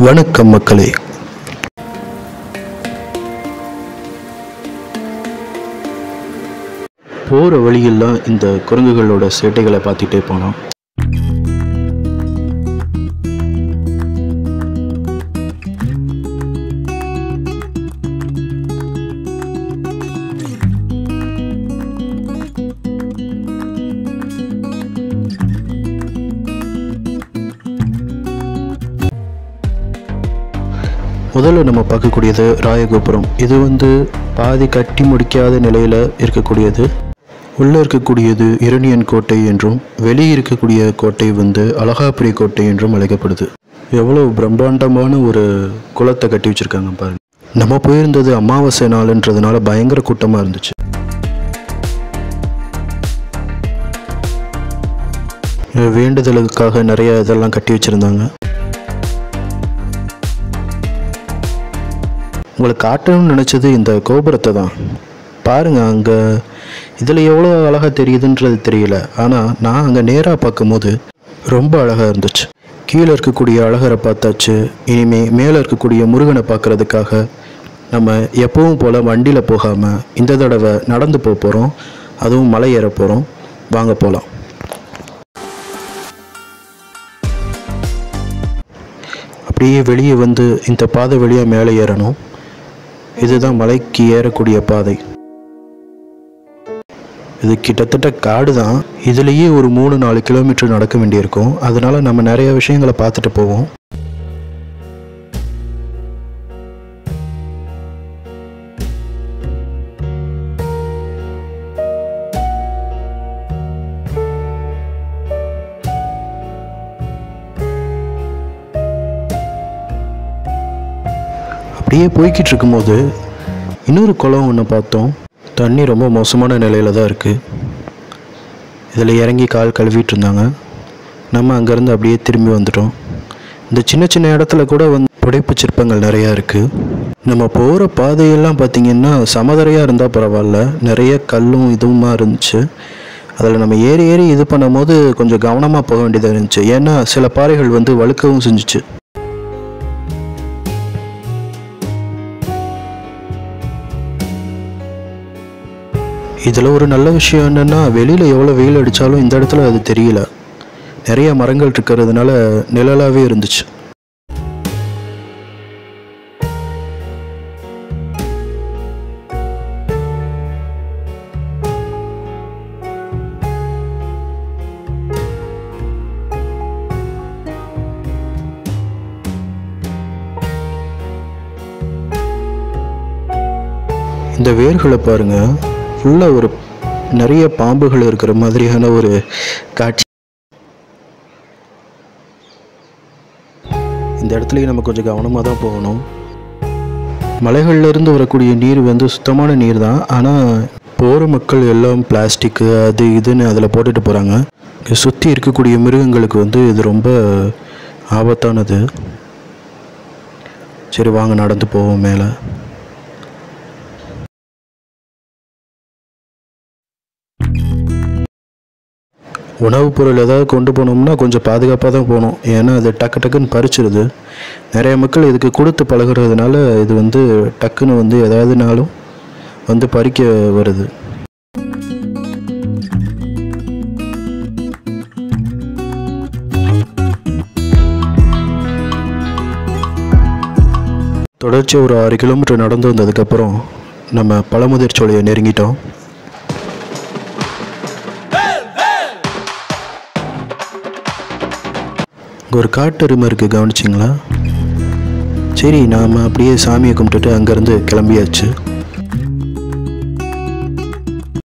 வணக்கம் மக்களே. போகிற வழியெல்லாம் இந்த குரங்குகளோட சேட்டைகளை பார்த்துட்டே போனோம். முதல்ல நம்ம பார்க்கக்கூடியது ராயகோபுரம். இது பாதி கட்டி முடிக்காத நிலையில் இருக்கக்கூடியது. உள்ளே இருக்கக்கூடியது இரணியன் கோட்டை என்றும் வெளியே இருக்கக்கூடிய கோட்டை அழகாபுரி கோட்டை என்றும் அழைக்கப்படுது. எவ்வளோ பிரம்மாண்டமான ஒரு குளத்தை கட்டி வச்சுருக்காங்க பாருங்க. நம்ம போயிருந்தது அமாவாசை நாளுன்றதுனால பயங்கர கூட்டமாக இருந்துச்சு. வேண்டுதலுக்காக நிறைய இதெல்லாம் கட்டி வச்சுருந்தாங்க. உங்களை காட்டணும்னு நினச்சது இந்த கோபுரத்தை தான். பாருங்கள், அங்கே இதில் எவ்வளோ அழகாக தெரியுதுன்றது தெரியல. ஆனால் நான் அங்கே நேராக பார்க்கும்போது ரொம்ப அழகாக இருந்துச்சு. கீழே இருக்கக்கூடிய அழகரை பார்த்தாச்சு. இனிமேல் மேலே இருக்கக்கூடிய முருகனை பார்க்குறதுக்காக நம்ம எப்பவும் போல் வண்டியில் போகாமல் இந்த தடவை நடந்து போக போகிறோம். அதுவும் மலை ஏற போகிறோம். வாங்க போகலாம். அப்படியே வெளியே இந்த பாதை வழியாக மேலே ஏறணும். இதுதான் மலைக்கு ஏறக்கூடிய பாதை. இது கிட்டத்தட்ட காடு தான். இதுலேயே ஒரு 3-4 கிலோமீட்டர் நடக்க வேண்டியிருக்கும். அதனால நம்ம நிறைய விஷயங்களை பார்த்துட்டு போவோம். அப்படியே போய்கிட்டு இருக்கும்போது இன்னொரு குளம் ஒன்று பார்த்தோம். தண்ணி ரொம்ப மோசமான நிலையில் தான் இருக்குது. இதில் இறங்கி கால் கழுவிட்டு இருந்தாங்க. நம்ம அங்கேருந்து அப்படியே திரும்பி வந்துட்டோம். இந்த சின்ன சின்ன இடத்துல கூட புடைப்பு சிற்பங்கள் நிறையா இருக்குது. நம்ம போகிற பாதையெல்லாம் பார்த்திங்கன்னா சமதரையாக இருந்தால் பரவாயில்ல, நிறைய கல்லும் இதுவுமா இருந்துச்சு. அதில் நம்ம ஏறி இது பண்ணும் போது கொஞ்சம் கவனமாக போக வேண்டியதாக இருந்துச்சு. ஏன்னா சில பாறைகள் வழுக்கவும் செஞ்சிச்சு. இதில் ஒரு நல்ல விஷயம் என்னென்னா, வெளியில் எவ்வளோ வெயில் அடித்தாலும் இந்த இடத்துல அது தெரியல. நிறைய மரங்கள் இருக்கிறதுனால நிழலாகவே இருந்துச்சு. இந்த வேர்களை பாருங்கள், ஃபுல்லாக நிறைய பாம்புகள் இருக்கிற மாதிரியான ஒரு காட்சி. இந்த இடத்துலையும் நம்ம கொஞ்சம் கவனமாக தான் போகணும். மலைகள்லேருந்து வரக்கூடிய நீர் சுத்தமான நீர் தான். ஆனால் போகிற மக்கள் எல்லாம் பிளாஸ்டிக்கு அது இதுன்னு அதில் போட்டுட்டு போகிறாங்க. சுற்றி இருக்கக்கூடிய மிருகங்களுக்கு இது ரொம்ப ஆபத்தானது. சரி, வாங்க நடந்து போவோம் மேலே. உணவுப் பொருள் ஏதாவது கொண்டு போனோம்னா கொஞ்சம் பாதுகாப்பாக தான் போகணும். ஏன்னா அது டக்குன்னு பறிச்சிருது. நிறைய மக்கள் இதுக்கு கொடுத்து பழகிறதுனால இது டக்குன்னு ஏதாவதுனாலும் பறிக்க வருது. தொடர்ச்சி ஒரு 6 கிலோமீட்டர் நடந்து வந்ததுக்கப்புறம் நம்ம பழமுதிர் சோலையை நெருங்கிட்டோம். ஒரு காட்டெருமை இருக்குது, கவனிச்சிங்களா? சரி, நாம் அப்படியே சாமியை கும்பிட்டுட்டு அங்கேருந்து கிளம்பியாச்சு.